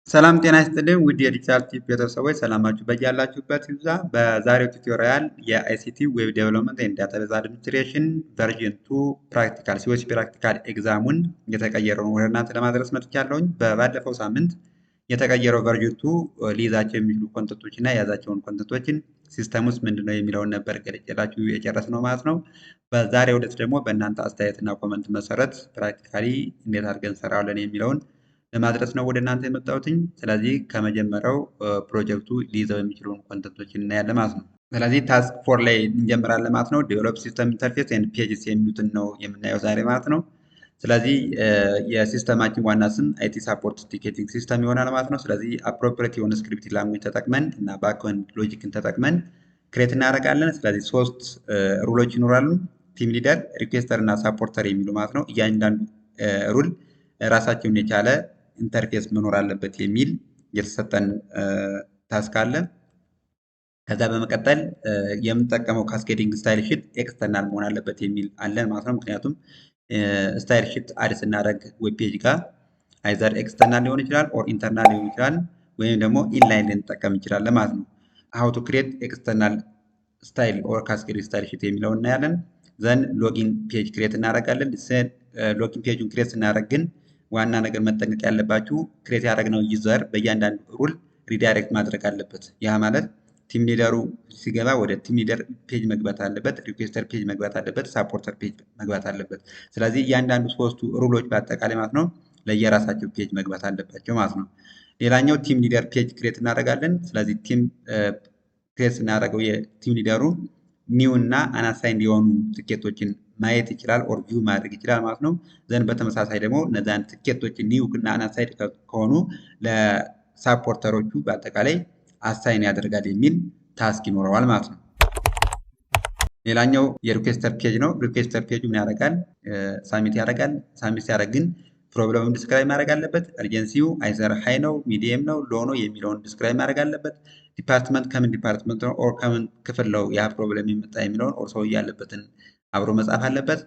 ሰላም ጤና ይስጥልኝ ውድ የዲጂታል ቲፕ ቤተሰቦች ሰላማችሁ በያላችሁበት ይብዛ። በዛሬው ቱቶሪያል የአይሲቲ ዌብ ዴቨሎፕመንት ኤንድ ዳታቤዝ አድሚኒስትሬሽን ቨርዥን 2 ፕራክቲካል ሲኦሲ ፕራክቲካል ኤግዛሙን የተቀየረውን ወደ እናንተ ለማድረስ መጥቻለሁኝ። በባለፈው ሳምንት የተቀየረው ቨርዥን 2 ሊይዛቸው የሚችሉ ኮንተንቶች እና የያዛቸውን ኮንተንቶችን ሲስተም ውስጥ ምንድነው የሚለውን ነበር ገልጬላችሁ የጨረስነው ማለት ነው። በዛሬው ዕለት ደግሞ በእናንተ አስተያየትና ኮመንት መሰረት ፕራክቲካሊ እንዴት አድርገን እንሰራለን የሚለውን ለማድረስ ነው ወደ እናንተ የመጣሁትኝ። ስለዚህ ከመጀመሪያው ፕሮጀክቱ ሊይዘው የሚችሉን ኮንተንቶችን እናያለን ማለት ነው። ስለዚህ ታስክ ፎር ላይ እንጀምራለን ማለት ነው። ዴቨሎፕ ሲስተም ኢንተርፌስ ኤንድ ፔጅስ የሚሉትን ነው የምናየው ዛሬ ማለት ነው። ስለዚህ የሲስተማችን ዋና ስም አይቲ ሳፖርት ቲኬቲንግ ሲስተም ይሆናል ማለት ነው። ስለዚህ አፕሮፕሪየት የሆነ ስክሪፕት ላንጉጅ ተጠቅመን እና ባክኤንድ ሎጂክን ተጠቅመን ክሬት እናደርጋለን። ስለዚህ ሶስት ሩሎች ይኖራሉ። ቲም ሊደር፣ ሪኩዌስተር እና ሳፖርተር የሚሉ ማለት ነው። እያንዳንዱ ሩል ራሳቸውን የቻለ ኢንተርፌስ መኖር አለበት የሚል የተሰጠን ታስክ አለ። ከዛ በመቀጠል የምንጠቀመው ካስኬዲንግ ስታይል ሺት ኤክስተርናል መሆን አለበት የሚል አለን ማለት ነው። ምክንያቱም ስታይል ሺት አድ ስናደርግ ዌብ ፔጅ ጋር አይዘር ኤክስተርናል ሊሆን ይችላል ኦር ኢንተርናል ሊሆን ይችላል ወይም ደግሞ ኢንላይን ልንጠቀም እንችላለን ማለት ነው። ሀው ቱ ክሬት ኤክስተርናል ስታይል ኦር ካስኬዲንግ ስታይል ሺት የሚለው እናያለን። ዘን ሎጊን ፔጅ ክሬት እናደርጋለን። ሎጊን ፔጁን ክሬት ስናደርግ ግን ዋና ነገር መጠንቀቅ ያለባችሁ ክሬት ያደረግነው ዩዘር በእያንዳንዱ ሩል ሪዳይሬክት ማድረግ አለበት። ያ ማለት ቲም ሊደሩ ሲገባ ወደ ቲም ሊደር ፔጅ መግባት አለበት፣ ሪኩዌስተር ፔጅ መግባት አለበት፣ ሳፖርተር ፔጅ መግባት አለበት። ስለዚህ እያንዳንዱ ሶስቱ ሩሎች በአጠቃላይ ማለት ነው ለየራሳቸው ፔጅ መግባት አለባቸው ማለት ነው። ሌላኛው ቲም ሊደር ፔጅ ክሬት እናደርጋለን። ስለዚህ ቲም ክሬት ስናደርገው የቲም ሊደሩ ኒው እና አናሳይንድ የሆኑ ትኬቶችን ማየት ይችላል ኦር ቪው ማድረግ ይችላል ማለት ነው። ዘንድ በተመሳሳይ ደግሞ እነዛን ትኬቶች ኒው እና አናሳይድ ከሆኑ ለሳፖርተሮቹ በአጠቃላይ አሳይን ያደርጋል የሚል ታስክ ይኖረዋል ማለት ነው። ሌላኛው የሪኩዌስተር ፔጅ ነው። ሪኩዌስተር ፔጁ ምን ያደርጋል? ሳሚት ያደርጋል። ሳሚት ሲያደርግ ግን ፕሮብለሙን ዲስክራይብ ማድረግ አለበት። እርጀንሲው አይዘር ሃይ ነው፣ ሚዲየም ነው፣ ሎ ነው የሚለውን ዲስክራይብ ማድረግ አለበት። ዲፓርትመንት ከምን ዲፓርትመንት ነው ኦር ከምን ክፍል ነው ያ ፕሮብለም የመጣ የሚለውን ኦር ሰው ያለበትን አብሮ መጻፍ አለበት።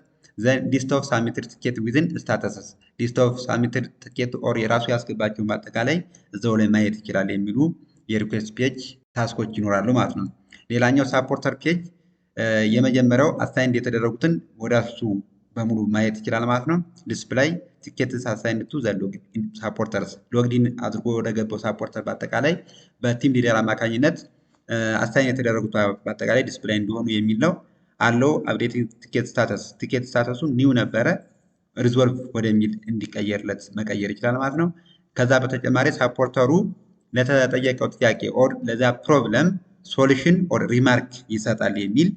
ሊስት ኦፍ ሳሚትድ ቲኬት ዊዝን ስታተስስ ሊስት ኦፍ ሳሚትድ ቲኬት ኦር የራሱ ያስገባቸውን በአጠቃላይ እዛው ላይ ማየት ይችላል የሚሉ የሪኩዌስት ፔጅ ታስኮች ይኖራሉ ማለት ነው። ሌላኛው ሳፖርተር ፔጅ የመጀመሪያው አሳይንድ የተደረጉትን ወደ እሱ በሙሉ ማየት ይችላል ማለት ነው። ዲስፕላይ ቲኬትስ አሳይንድ ቱ ዘ ሎጊን ሳፖርተርስ ሎግዲን አድርጎ ወደ ገባው ሳፖርተር በአጠቃላይ በቲም ሊደር አማካኝነት አሳይን የተደረጉት በአጠቃላይ ዲስፕላይ እንዲሆኑ የሚል ነው። አለው አፕዴቲንግ ቲኬት ስታተስ ቲኬት ስታተሱ ኒው ነበረ ሪዞልቭ ወደሚል እንዲቀየርለት መቀየር ይችላል ማለት ነው። ከዛ በተጨማሪ ሳፖርተሩ ለተጠየቀው ጥያቄ ኦር ለዛ ፕሮብለም ሶሉሽን ኦር ሪማርክ ይሰጣል የሚል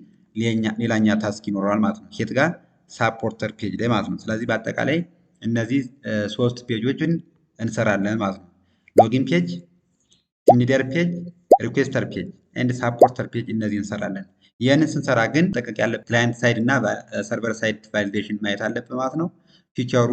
ሌላኛ ታስክ ይኖረዋል ማለት ነው። ኬት ጋር ሳፖርተር ፔጅ ላይ ማለት ነው። ስለዚህ በአጠቃላይ እነዚህ ሶስት ፔጆችን እንሰራለን ማለት ነው። ሎጊን ፔጅ፣ ቲም ሊደር ፔጅ፣ ሪኩዌስተር ፔጅ ኤንድ ሳፖርተር ፔጅ እነዚህ እንሰራለን። ይህንን ስንሰራ ግን ጠቀቅ ያለ ክላይንት ሳይድ እና በሰርቨር ሳይድ ቫሊዴሽን ማየት አለብን ማለት ነው። ፊቸሩ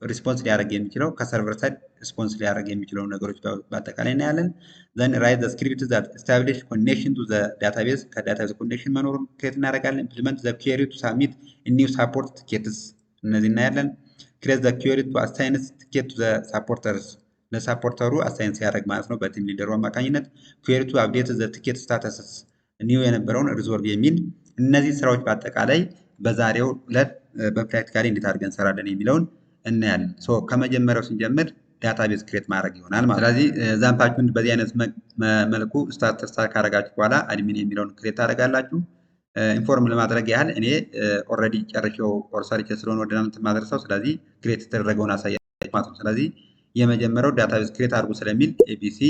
ሪስፖንስ ሊያደርግ የሚችለው ከሰርቨር ሳይድ ሪስፖንስ ሊያደርግ የሚችለው ነገሮች በአጠቃላይ እናያለን። ዘን ራይት ዘ ስክሪፕት ዛት ኤስታብሊሽ ኮኔክሽን ቱ ዘ ዳታቤዝ ከዳታቤዝ ኮኔክሽን መኖሩን ክሬት እናደርጋለን። ኢምፕሊመንት ዘ ኪዌሪ ቱ ሳሚት ኒው ሳፖርት ቲኬትስ እነዚህ እናያለን። ክሬት ዘ ኪዌሪ ቱ አሳይንስ ቲኬት ቱ ዘ ሳፖርተርስ ለሳፖርተሩ አሳይን ሲያደርግ ማለት ነው በቲም ሊደሩ አማካኝነት። ኪዌሪ ቱ አፕዴት ዘ ቲኬት ስታተስስ ኒው የነበረውን ሪዞልቭ የሚል እነዚህ ስራዎች በአጠቃላይ በዛሬው ዕለት በፕራክቲካሊ እንዴት አድርገን እንሰራለን የሚለውን እናያለን። ከመጀመሪያው ስንጀምር ዳታቤዝ ክሬት ማድረግ ይሆናል ማለት። ስለዚህ ዛምፓችሁን በዚህ አይነት መልኩ ስታርት ካደረጋችሁ በኋላ አድሚን የሚለውን ክሬት ታደርጋላችሁ። ኢንፎርም ለማድረግ ያህል እኔ ኦልሬዲ ጨርሼው ኦር ሰርቼ ስለሆነ ወደ እናንተ ማድረሰው ስለዚህ ክሬት የተደረገውን አሳያችሁ ማለት ነው። ስለዚህ የመጀመሪያው ዳታቤዝ ክሬት አድርጉ ስለሚል ኤቢሲ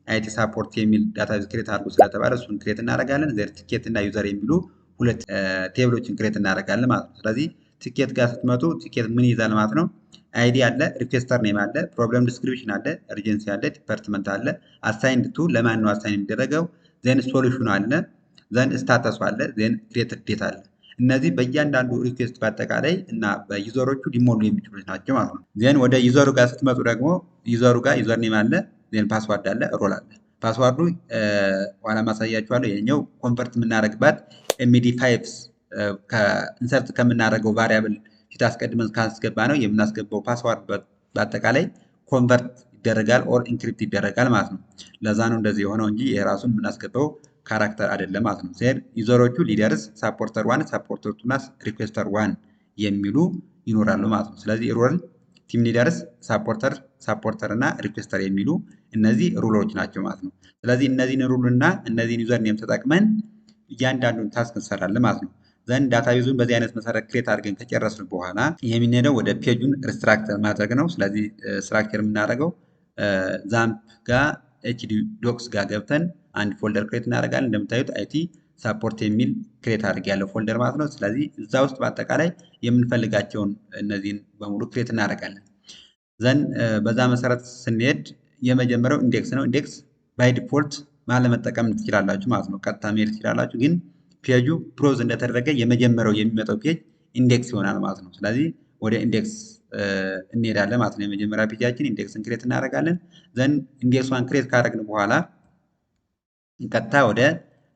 አይቲ ሳፖርት የሚል ዳታቤዝ ክሬት አድርጉ ስለተባለ እሱን ክሬት እናደርጋለን። ዘር ቲኬት እና ዩዘር የሚሉ ሁለት ቴብሎችን ክሬት እናደርጋለን ማለት ነው። ስለዚህ ቲኬት ጋር ስትመጡ ቲኬት ምን ይዛል ማለት ነው? አይዲ አለ፣ ሪኩዌስተር ኔም አለ፣ ፕሮብለም ዲስክሪፕሽን አለ፣ ኤርጀንሲ አለ፣ ዲፓርትመንት አለ፣ አሳይንድ ቱ ለማን ነው አሳይን የሚደረገው፣ ዜን ሶሉሽኑ አለ፣ ዘን ስታተሱ አለ፣ ዜን ክሬትድ ዴት አለ። እነዚህ በእያንዳንዱ ሪኩዌስት በአጠቃላይ እና በዩዘሮቹ ሊሞሉ የሚችሉ ናቸው ማለት ነው። ዜን ወደ ዩዘሩ ጋር ስትመጡ ደግሞ ዩዘሩ ጋር ዩዘር ኔም አለ፣ ዜን ፓስዋርድ አለ፣ ሮል አለ። ፓስዋርዱ ኋላ ማሳያችኋለሁ። ይሄኛው ኮንቨርት የምናደርግባት ኤምዲ5 ኢንሰርት ከምናደርገው ቫሪያብል ፊት አስቀድመን ካስገባ ነው የምናስገባው ፓስዋርድ በአጠቃላይ ኮንቨርት ይደረጋል ኦር ኢንክሪፕት ይደረጋል ማለት ነው። ለዛ ነው እንደዚህ የሆነው እንጂ የራሱን የምናስገባው ካራክተር አይደለም ማለት ነው። ዜን ዩዘሮቹ ሊደርስ፣ ሳፖርተር ዋን፣ ሳፖርተር ቱ እና ሪኩዌስተር ዋን የሚሉ ይኖራሉ ማለት ነው። ስለዚህ ሮል ቲም ሊደርስ፣ ሳፖርተር እና ሪኩዌስተር የሚሉ እነዚህ ሩሎች ናቸው ማለት ነው። ስለዚህ እነዚህን ሩል እና እነዚህን ዩዘር ኔም ተጠቅመን እያንዳንዱን ታስክ እንሰራለን ማለት ነው። ዘንድ ዳታቤዙን በዚህ አይነት መሰረት ክሬት አድርገን ከጨረስን በኋላ የምንሄደው ወደ ፔጁን ሪስትራክተር ማድረግ ነው። ስለዚህ ስትራክቸር የምናደርገው ዛምፕ ጋር ኤችዲ ዶክስ ጋር ገብተን አንድ ፎልደር ክሬት እናደርጋለን። እንደምታዩት አይቲ ሳፖርት የሚል ክሬት አድርግ ያለው ፎልደር ማለት ነው። ስለዚህ እዛ ውስጥ በአጠቃላይ የምንፈልጋቸውን እነዚህን በሙሉ ክሬት እናደርጋለን። ዘን በዛ መሰረት ስንሄድ የመጀመሪያው ኢንዴክስ ነው። ኢንዴክስ ባይ ዲፎልት ለመጠቀም ትችላላችሁ ማለት ነው። ቀጥታ መሄድ ትችላላችሁ፣ ግን ፔጁ ብሮዝ እንደተደረገ የመጀመሪያው የሚመጣው ፔጅ ኢንዴክስ ይሆናል ማለት ነው። ስለዚህ ወደ ኢንዴክስ እንሄዳለን ማለት ነው። የመጀመሪያ ፔጃችን ኢንዴክስን ክሬት እናደርጋለን። ዘን ኢንዴክሷን ክሬት ካደረግን በኋላ ቀጥታ ወደ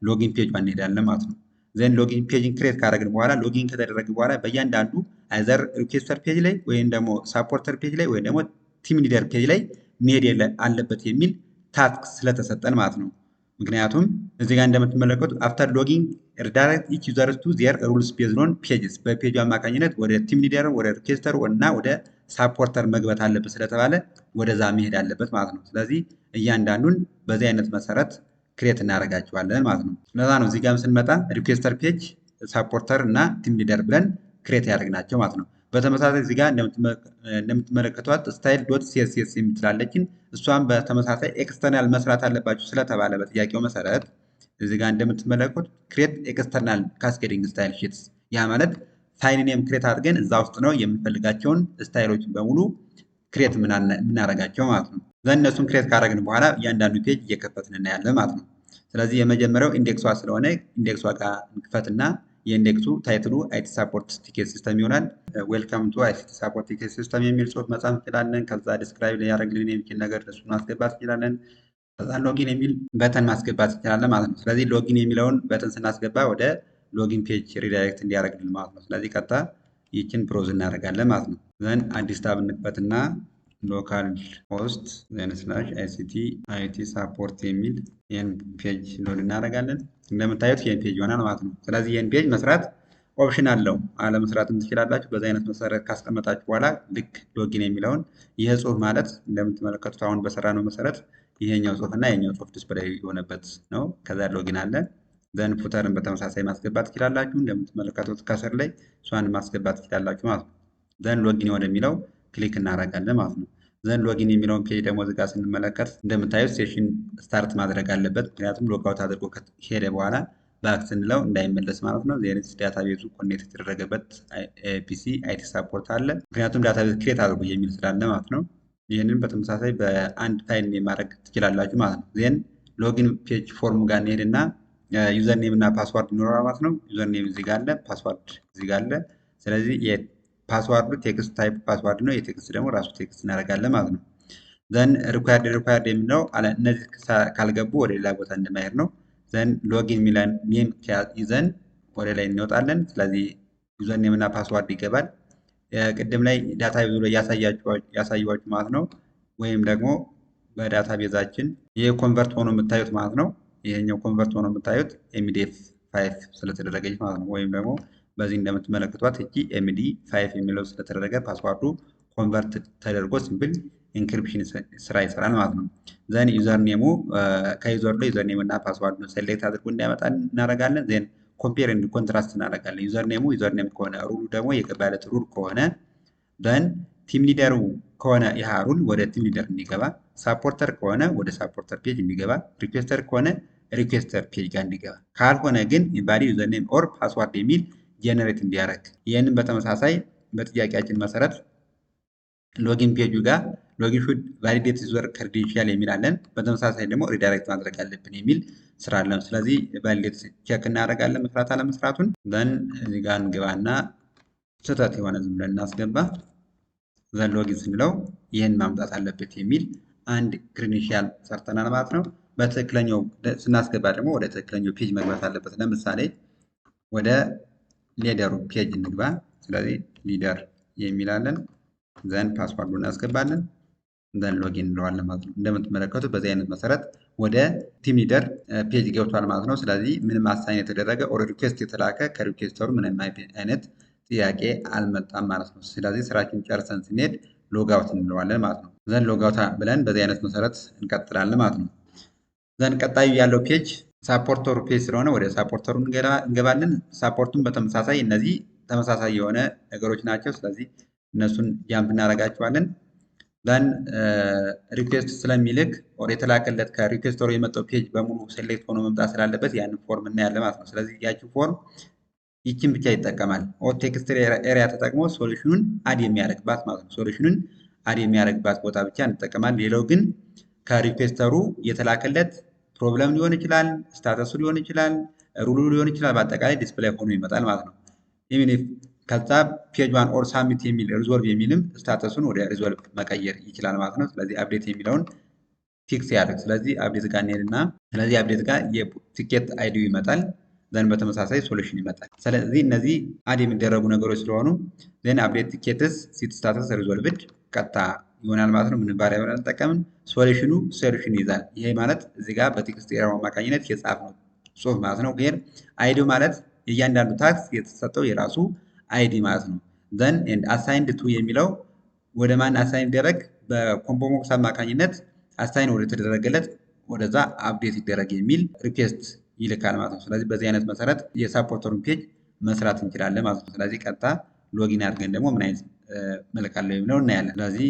ሎጊን ፔጅ እንሄዳለን ማለት ነው። ዘን ሎጊን ፔጅን ክሬት ካደረግን በኋላ ሎጊን ከተደረገ በኋላ በእያንዳንዱ አይዘር ሪኩዌስተር ፔጅ ላይ ወይም ደግሞ ሳፖርተር ፔጅ ላይ ወይም ደግሞ ቲም ሊደር ፔጅ ላይ መሄድ አለበት የሚል ታስክ ስለተሰጠን ማለት ነው። ምክንያቱም እዚህ ጋር እንደምትመለከቱ አፍተር ሎጊንግ ሪዳይሬክት ኢች ዩዘርስ ቱ ዜር ሩልስ ቤዝድ ኦን ፔጅስ፣ በፔጁ አማካኝነት ወደ ቲም ሊደር፣ ወደ ሪኩዌስተር እና ወደ ሳፖርተር መግባት አለበት ስለተባለ ወደዛ መሄድ አለበት ማለት ነው። ስለዚህ እያንዳንዱን በዚህ አይነት መሰረት ክሬት እናደርጋቸዋለን ማለት ነው። ለዛ ነው እዚህ ጋር ስንመጣ ሪኩዌስተር ፔጅ፣ ሳፖርተር እና ቲም ሊደር ብለን ክሬት ያደርግናቸው ማለት ነው። በተመሳሳይ እዚህ ጋር እንደምትመለከቷት ስታይል ዶት ሲኤስኤስ የምትላለችን እሷም በተመሳሳይ ኤክስተርናል መስራት አለባችሁ ስለተባለ በጥያቄው መሰረት እዚህ ጋር እንደምትመለከቱት ክሬት ኤክስተርናል ካስኬዲንግ ስታይል ሺትስ፣ ያ ማለት ፋይል ኔም ክሬት አድርገን እዛ ውስጥ ነው የምንፈልጋቸውን ስታይሎችን በሙሉ ክሬት የምናደርጋቸው ማለት ነው። ዘን እነሱን ክሬት ካደረግን በኋላ እያንዳንዱ ፔጅ እየከፈትን እናያለን ማለት ነው። ስለዚህ የመጀመሪያው ኢንዴክሷ ስለሆነ ኢንዴክሷ ጋር እንክፈትና የኢንዴክሱ ታይትሉ አይቲ ሳፖርት ቲኬት ሲስተም ይሆናል። ዌልካም ቱ አይቲ ሳፖርት ቲኬት ሲስተም የሚል ጽሁፍ መጻፍ እንችላለን። ከዛ ዲስክራይብ ሊያደርግልን የሚችል ነገር እሱን ማስገባት እንችላለን። ከዛ ሎጊን የሚል በተን ማስገባት እንችላለን ማለት ነው። ስለዚህ ሎጊን የሚለውን በተን ስናስገባ ወደ ሎጊን ፔጅ ሪዳይሬክት እንዲያደርግልን ማለት ነው። ስለዚህ ቀጥታ ይችን ብሮዝ እናደርጋለን ማለት ነው። ዘን አዲስ ታብ እንክፈትና ሎካል ሆስት ዘን ስላሽ አይሲቲ አይቲ ሳፖርት የሚል ይህን ፔጅ ሎድ እናደርጋለን። እንደምታዩት ይህን ፔጅ ይሆናል ማለት ነው። ስለዚህ ይህን ፔጅ መስራት ኦፕሽን አለው፣ አለመስራትም ትችላላችሁ። በዚህ አይነት መሰረት ካስቀመጣችሁ በኋላ ልክ ሎጊን የሚለውን ይህ ጽሁፍ ማለት እንደምትመለከቱት አሁን በሰራ ነው መሰረት ይሄኛው ጽሁፍ እና ይሄኛው ጽሁፍ ዲስፕሌይ የሆነበት ነው። ከዛ ሎጊን አለ። ዘን ፉተርን በተመሳሳይ ማስገባት ትችላላችሁ። እንደምትመለከቱት ከስር ላይ እሷን ማስገባት ትችላላችሁ ማለት ነው። ዘን ሎጊን ወደሚለው ክሊክ እናደርጋለን ማለት ነው። ዘን ሎጊን የሚለውን ፔጅ ደግሞ እዚህ ጋር ስንመለከት እንደምታዩት ሴሽን ስታርት ማድረግ አለበት። ምክንያቱም ሎጋውት አድርጎ ከሄደ በኋላ ባክ ስንለው እንዳይመለስ ማለት ነው። ዜንስ ዳታቤዙ ኮኔክት የተደረገበት ፒሲ አይቲ ሳፖርት አለ። ምክንያቱም ዳታቤዝ ክሬት አድርጎ የሚል ስላለ ማለት ነው። ይህንን በተመሳሳይ በአንድ ፋይል ማድረግ ትችላላችሁ ማለት ነው። ዜን ሎጊን ፔጅ ፎርም ጋር እንሄድና ዩዘር ኔም እና ፓስዋርድ ይኖራል ማለት ነው። ዩዘር ኔም እዚህ ጋር አለ፣ ፓስዋርድ እዚህ ጋር አለ። ስለዚህ ፓስዋርዱ ቴክስት ታይፕ ፓስዋርድ ነው። የቴክስት ደግሞ ራሱ ቴክስት እናደርጋለን ማለት ነው። ዘን ሪኳየርድ የሚለው እነዚህ ካልገቡ ወደ ሌላ ቦታ እንደማይሄድ ነው። ዘን ሎጊን የሚለን ኔም ይዘን ወደ ላይ እንወጣለን። ስለዚህ ዩዘር ኔም እና ፓስዋርድ ይገባል። ቅድም ላይ ዳታ ቤዙ ላይ ያሳየዋችሁ ማለት ነው። ወይም ደግሞ በዳታ ቤዛችን ይሄ ኮንቨርት ሆኖ የምታዩት ማለት ነው። ይሄኛው ኮንቨርት ሆኖ የምታዩት ኤምዲ 5 ስለተደረገች ማለት ነው። ወይም ደግሞ በዚህ እንደምትመለከቷት እቺ ኤምዲ 5 የሚለው ስለተደረገ ፓስዋርዱ ኮንቨርት ተደርጎ ሲምፕል ኢንክሪፕሽን ስራ ይሰራል ማለት ነው። ዘን ዩዘር ኔሙ ከዩዘር ላይ ዩዘር ኔም እና ፓስዋርድ ሴሌክት አድርጎ እንዲያመጣ እናደርጋለን። ዜን ኮምፔር ኤንድ ኮንትራስት እናደርጋለን። ዩዘር ኔም ከሆነ ሩሉ ደግሞ የገባለት ሩል ከሆነ ዘን ቲም ሊደሩ ከሆነ ይህ ሩል ወደ ቲም ሊደር እንዲገባ፣ ሳፖርተር ከሆነ ወደ ሳፖርተር ፔጅ እንዲገባ፣ ሪኩዌስተር ከሆነ ሪኩዌስተር ፔጅ ጋር እንዲገባ፣ ካልሆነ ግን ኢንቫሊድ ዩዘር ኔም ኦር ፓስዋርድ የሚል ጀነሬት እንዲያደርግ። ይህንን በተመሳሳይ በጥያቄያችን መሰረት ሎጊን ፔጁ ጋር ሎጊን ሹድ ቫሊዴት ዩዘር ክሬዴንሻል የሚል አለን። በተመሳሳይ ደግሞ ሪዳይሬክት ማድረግ አለብን የሚል ስራ አለን። ስለዚህ ቫሊዴት ቼክ እናደርጋለን መስራት አለመስራቱን። ዘን እዚህ ጋር እንገባና ስህተት የሆነ ዝም ብለን እናስገባ። ዘን ሎጊን ስንለው ይህን ማምጣት አለበት የሚል አንድ ክሬዴንሻል ሰርተናል ማለት ነው። በትክክለኛው ስናስገባ ደግሞ ወደ ትክክለኛው ፔጅ መግባት አለበት። ለምሳሌ ወደ ሊደሩ ፔጅ እንግባ። ስለዚህ ሊደር የሚላለን ዘን ፓስዋርዱን እናስገባለን። ዘን ሎጊን እንለዋለን ማለት ነው። እንደምትመለከቱት በዚህ አይነት መሰረት ወደ ቲም ሊደር ፔጅ ገብቷል ማለት ነው። ስለዚህ ምንም አሳይን የተደረገ ኦር ሪኩዌስት የተላከ ከሪኩዌስተሩ ምንም አይነት ጥያቄ አልመጣም ማለት ነው። ስለዚህ ስራችን ጨርሰን ስንሄድ ሎጋውት እንለዋለን ማለት ነው። ዘን ሎጋውት ብለን በዚህ አይነት መሰረት እንቀጥላለን ማለት ነው። ዘን ቀጣዩ ያለው ፔጅ ሳፖርተሩ ፔጅ ስለሆነ ወደ ሳፖርተሩ እንገባለን። ሳፖርቱን በተመሳሳይ እነዚህ ተመሳሳይ የሆነ ነገሮች ናቸው። ስለዚህ እነሱን ጃምፕ እናደርጋቸዋለን። ዘን ሪኩዌስት ስለሚልክ ኦር የተላከለት ከሪኩዌስተሩ የመጣው ፔጅ በሙሉ ሴሌክት ሆኖ መምጣት ስላለበት ያንን ፎርም እናያለን ማለት ነው። ስለዚህ ያቺ ፎርም ይችን ብቻ ይጠቀማል። ኦር ቴክስት ኤሪያ ተጠቅሞ ሶሉሽኑን አድ የሚያደርግባት ማለት ነው። ሶሉሽኑን አድ የሚያደርግባት ቦታ ብቻ እንጠቀማል። ሌላው ግን ከሪኩዌስተሩ የተላከለት ፕሮብለም ሊሆን ይችላል፣ ስታተሱ ሊሆን ይችላል፣ ሩሉ ሊሆን ይችላል። በአጠቃላይ ዲስፕሌይ ሆኖ ይመጣል ማለት ነው። ከዛ ፔጅ ዋን ኦር ሳሚት የሚል ሪዞልቭ የሚልም ስታተሱን ወደ ሪዞልቭ መቀየር ይችላል ማለት ነው። ስለዚህ አፕዴት የሚለውን ፊክስ ያደርግ። ስለዚህ አፕዴት ጋር እንሄድና ስለዚህ አፕዴት ጋር የቲኬት አይዲው ይመጣል። ዘን በተመሳሳይ ሶሉሽን ይመጣል። ስለዚህ እነዚህ አድ የሚደረጉ ነገሮች ስለሆኑ ዘን አፕዴት ቲኬትስ ሲት ስታተስ ሪዞልቭድ ቀጥታ ይሆናል ማለት ነው። ምን ቫሪያብል አንጠቀምም። ሶሉሽኑ ሶሉሽን ይዛል። ይሄ ማለት እዚህ ጋር በቴክስት ኤሪያው አማካኝነት የጻፍነው ጽሁፍ ማለት ነው። ግን አይዲው ማለት እያንዳንዱ ታክስ የተሰጠው የራሱ አይዲ ማለት ነው። ዘን ኤንድ አሳይንድ ቱ የሚለው ወደ ማን አሳይን ይደረግ? በኮምቦሞክስ አማካኝነት አሳይን ወደ ተደረገለት ወደዛ አፕዴት ይደረግ የሚል ሪኩዌስት ይልካል ማለት ነው። ስለዚህ በዚህ አይነት መሰረት የሳፖርተሩን ፔጅ መስራት እንችላለን ማለት ነው። ስለዚህ ቀጥታ ሎጊን አድርገን ደግሞ ምን አይነት መልክ አለው የሚለው እናያለን። ስለዚህ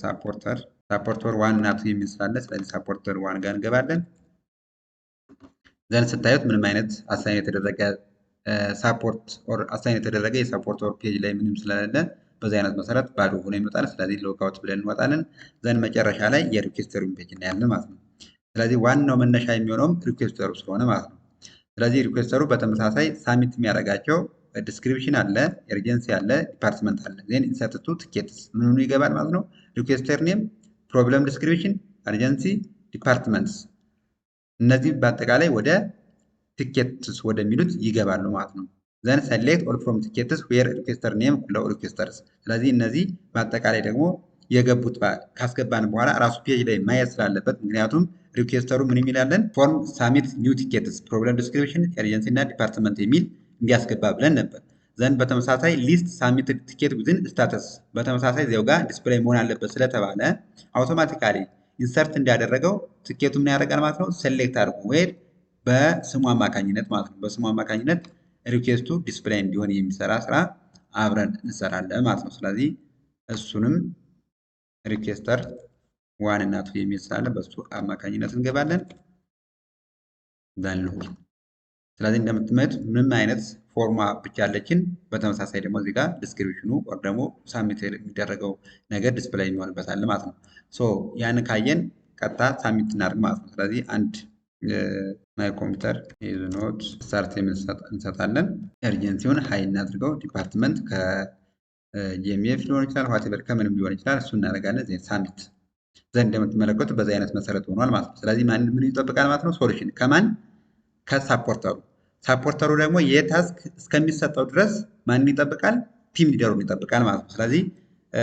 ሳፖርተር ዋን እና ቱ የሚል ስላለ ስለዚህ ሳፖርተር ዋን ጋር እንገባለን። ዘን ስታዩት ምንም አይነት አሳይን የተደረገ ሳፖርት ኦር አሳይን የተደረገ የሳፖርተር ፔጅ ላይ ምንም ስለሌለ በዚህ አይነት መሰረት ባዶ ሆኖ ይመጣል። ስለዚህ ሎጋውት ብለን እንወጣለን። ዘን መጨረሻ ላይ የሪኩዌስተሩን ፔጅ እናያለን ማለት ነው። ስለዚህ ዋናው መነሻ የሚሆነውም ሪኩዌስተሩ ስለሆነ ማለት ነው። ስለዚህ ሪኩዌስተሩ በተመሳሳይ ሳሚት የሚያደርጋቸው ዲስክሪፕሽን አለ፣ ኤርጀንሲ አለ፣ ዲፓርትመንት አለ። ዜን ኢንሰርት ቱ ቲኬትስ ምኑ ይገባል ማለት ነው። ሪኩዌስተር ኔም፣ ፕሮብለም ዲስክሪፕሽን፣ ኤርጀንሲ፣ ዲፓርትመንትስ እነዚህ በአጠቃላይ ወደ ቲኬትስ ወደሚሉት ይገባሉ ማለት ነው። ዘን ሰሌክት ኦል ፍሮም ቲኬትስ ዌር ሪኩዌስተር ኔም ኩለው ሪኩዌስተርስ። ስለዚህ እነዚህ በአጠቃላይ ደግሞ የገቡት ካስገባን በኋላ ራሱ ፔጅ ላይ ማየት ስላለበት ምክንያቱም ሪኩዌስተሩ ምን የሚላለን ፎርም ሳሚት ኒው ቲኬትስ ፕሮብለም ዲስክሪፕሽን ኤርጀንሲ እና ዲፓርትመንት የሚል እንዲያስገባ ብለን ነበር። ዘንድ በተመሳሳይ ሊስት ሳሚት ቲኬት ዊዝን ስታተስ በተመሳሳይ ዜው ጋር ዲስፕሌይ መሆን አለበት ስለተባለ አውቶማቲካሊ ኢንሰርት እንዳደረገው ቲኬቱ ምን ያደርጋል ማለት ነው። ሴሌክት አድርጎ ወይ በስሙ አማካኝነት ማለት ነው። በስሙ አማካኝነት ሪኩዌስቱ ዲስፕሌይ እንዲሆን የሚሰራ ስራ አብረን እንሰራለን ማለት ነው። ስለዚህ እሱንም ሪኩዌስተር ዋን እና ቱ የሚል ስላለ በሱ አማካኝነት እንገባለን። ዛን ስለዚህ እንደምትመድ ምንም አይነት ፎርማ ብቻ አለችን። በተመሳሳይ ደግሞ እዚህ ጋር ዲስክሪፕሽኑ ወር ደግሞ ሳሚት የሚደረገው ነገር ዲስፕሌይ የሚሆንበታል ማለት ነው። ሶ ያን ካየን ቀጥታ ሳሚት እናድርግ ማለት ነው። ስለዚህ አንድ ማይ ኮምፒውተር ኢዝ ኖት ስታርት የሚል እንሰጣለን። ኤርጀንሲውን ሀይ እናድርገው። ዲፓርትመንት ከጂኤምኤፍ ሊሆን ይችላል፣ ዋቴቨር ከምንም ሊሆን ይችላል። እሱ እናደርጋለን። ዜን ሳሚት ዘንድ እንደምትመለከቱ በዚህ አይነት መሰረት ሆኗል ማለት ነው። ስለዚህ ማን ምን ይጠብቃል ማለት ነው? ሶሉሽን ከማን ከሳፖርተሩ። ሳፖርተሩ ደግሞ የታስክ እስከሚሰጠው ድረስ ማን ይጠብቃል? ቲም ሊደሩን ይጠብቃል ማለት ነው። ስለዚህ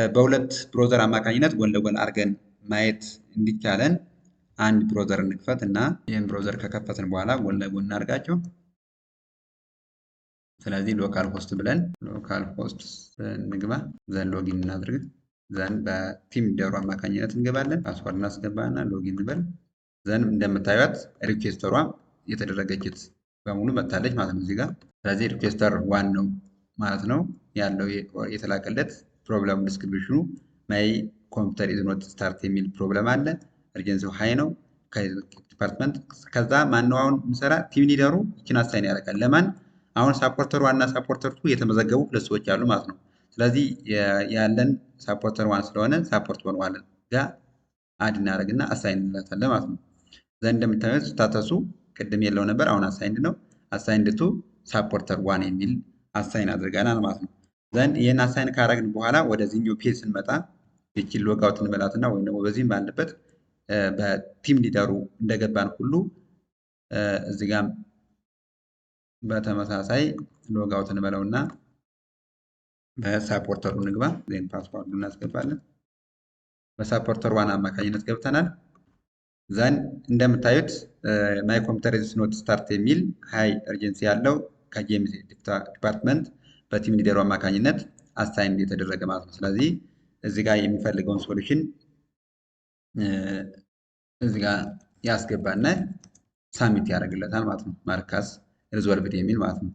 በሁለት ብሮዘር አማካኝነት ጎን ለጎን አድርገን ማየት እንዲቻለን አንድ ብሮዘር እንክፈት እና ይህን ብሮዘር ከከፈትን በኋላ ጎን ለጎን እናድርጋቸው። ስለዚህ ሎካል ሆስት ብለን ሎካል ሆስት እንግባ። ዘን ሎጊን እናድርግ። ዘን በቲም ሊደሩ አማካኝነት እንገባለን። ፓስወርድ እናስገባና ሎጊን እንበል። ዘን እንደምታዩት ሪኩዌስተሯ የተደረገችት በሙሉ መታለች ማለት ነው እዚህ ጋር። ስለዚህ ሪኩዌስተር ዋን ነው ማለት ነው ያለው የተላከለት ፕሮብለም ዲስክሪፕሽኑ ማይ ኮምፒውተር ኢዝ ኖት ስታርት የሚል ፕሮብለም አለ። ኤርጀንሲው ሃይ ነው ከዲፓርትመንት። ከዛ ማነው አሁን ምሰራ ቲም ሊደሩ ይችን አሳይን ያደርጋል ለማን? አሁን ሳፖርተር ዋን እና ሳፖርተር ቱ የተመዘገቡ ሁለት ሰዎች አሉ ማለት ነው። ስለዚህ ያለን ሳፖርተር ዋን ስለሆነ ሳፖርተር ዋን ጋር አድ እናደርግና አሳይን እንላታለን ማለት ነው። ዘንድ እንደምታዩት ስታተሱ ቅድም የለው ነበር፣ አሁን አሳይንድ ነው። አሳይንድ ቱ ሳፖርተር ዋን የሚል አሳይን አድርገናል ማለት ነው። ዘንድ ይህን አሳይን ካረግን በኋላ ወደዚህኛው ፔጅ ስንመጣ ይቺን ሎጋውት እንበላትና ወይም ደግሞ በዚህም ባለበት በቲም ሊደሩ እንደገባን ሁሉ እዚህ ጋር በተመሳሳይ ሎጋውት እንበለውና በሳፖርተሩ እንግባ። ዜን ፓስዋርዱ እናስገባለን። በሳፖርተር ዋን አማካኝነት ገብተናል። ዘን እንደምታዩት ማይ ኮምፒውተር ኢዝ ኖት ስታርት የሚል ሃይ እርጀንሲ ያለው ከጄምስ ዲፓርትመንት በቲም ሊደሩ አማካኝነት አሳይን የተደረገ ማለት ነው። ስለዚህ እዚህ ጋር የሚፈልገውን ሶሉሽን እዚህ ጋር ያስገባና ሳሚት ያደርግለታል ማለት ነው። ማርካስ ሪዞልቭድ የሚል ማለት ነው።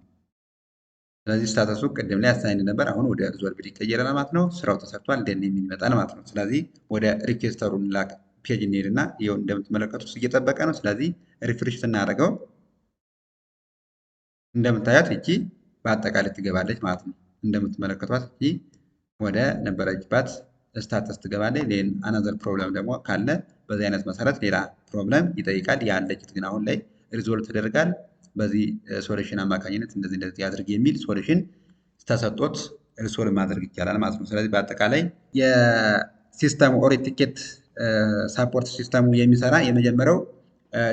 ስለዚህ ስታተሱ ቅድም ላይ አሳይን ነበር፣ አሁን ወደ ሪዞልቭድ ይቀየራል ማለት ነው። ስራው ተሰርቷል ደን የሚል ይመጣል ማለት ነው። ስለዚህ ወደ ሪኩዌስተሩ እንላክ ፔጅ እንሄድና ይኸው እንደምትመለከቱት እየጠበቀ ነው። ስለዚህ ሪፍሬሽ ስናደርገው እንደምታያት እቺ በአጠቃላይ ትገባለች ማለት ነው። እንደምትመለከቷት እቺ ወደ ነበረችባት ስታተስ ትገባለች። ሌን አናዘር ፕሮብለም ደግሞ ካለ በዚህ አይነት መሰረት ሌላ ፕሮብለም ይጠይቃል። ያለችት ግን አሁን ላይ ሪዞልቭ ተደርጋል። በዚህ ሶሉሽን አማካኝነት እንደዚህ ያድርግ የሚል ሶሉሽን ተሰጥቶት ሪሶልቭ ማድረግ ይቻላል ማለት ነው። ስለዚህ በአጠቃላይ የሲስተሙ ኦር ቲኬት ሳፖርት ሲስተሙ የሚሰራ የመጀመሪያው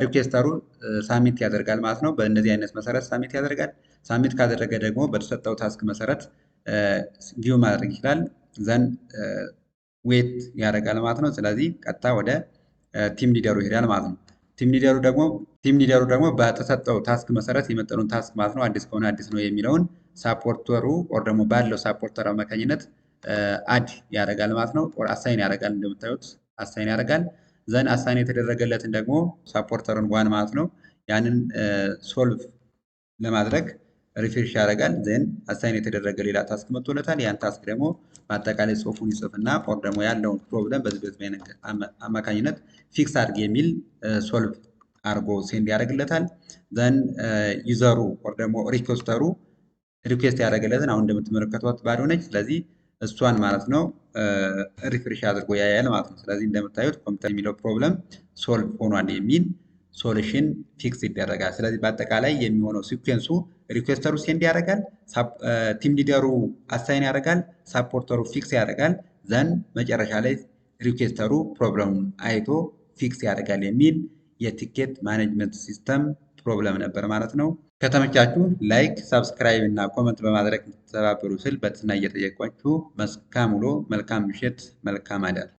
ሪኩዌስተሩ ሳሚት ያደርጋል ማለት ነው። በእነዚህ አይነት መሰረት ሳሚት ያደርጋል። ሳሚት ካደረገ ደግሞ በተሰጠው ታስክ መሰረት ቪው ማድረግ ይችላል። ዘን ዌት ያደርጋል ማለት ነው። ስለዚህ ቀጥታ ወደ ቲም ሊደሩ ይሄዳል ማለት ነው። ቲም ሊደሩ ደግሞ በተሰጠው ታስክ መሰረት የመጠኑን ታስክ ማለት ነው አዲስ ከሆነ አዲስ ነው የሚለውን ሳፖርተሩ ኦር ደግሞ ባለው ሳፖርተር አማካኝነት አድ ያደርጋል ማለት ነው። ኦር አሳይን ያደርጋል። እንደምታዩት አሳይን ያደርጋል። ዘን አሳይን የተደረገለትን ደግሞ ሳፖርተሩን ዋን ማለት ነው ያንን ሶልቭ ለማድረግ ሪፍሬሽ ያደርጋል። ዘን አሳይን የተደረገ ሌላ ታስክ መጥቶለታል። ያን ታስክ ደግሞ በአጠቃላይ ጽሁፉን ይጽፍና ኦር ደግሞ ያለውን ፕሮብለም በዚህ አማካኝነት ፊክስ አድርግ የሚል ሶልቭ አድርጎ ሴንድ ያደርግለታል። ዘን ዩዘሩ ኦር ደግሞ ሪኩዌስተሩ ሪኩዌስት ያደረገለትን አሁን እንደምትመለከቷት ባዶ ነች። ስለዚህ እሷን ማለት ነው ሪፍሬሽ አድርጎ ያያል ማለት ነው። ስለዚህ እንደምታዩት ኮምፒውተር የሚለው ፕሮብለም ሶልቭ ሆኗል የሚል ሶሉሽን ፊክስ ይደረጋል። ስለዚህ በአጠቃላይ የሚሆነው ሲኩዌንሱ ሪኩዌስተሩ ሴንድ ያደርጋል፣ ቲም ሊደሩ አሳይን ያደርጋል፣ ሳፖርተሩ ፊክስ ያደርጋል። ዘን መጨረሻ ላይ ሪኩዌስተሩ ፕሮብለሙን አይቶ ፊክስ ያደርጋል የሚል የቲኬት ማኔጅመንት ሲስተም ፕሮብለም ነበር ማለት ነው። ከተመቻችሁ ላይክ፣ ሳብስክራይብ እና ኮመንት በማድረግ ተባበሩ ስል በትህትና እየጠየኳችሁ መልካም ውሎ፣ መልካም ምሽት፣ መልካም አዳር።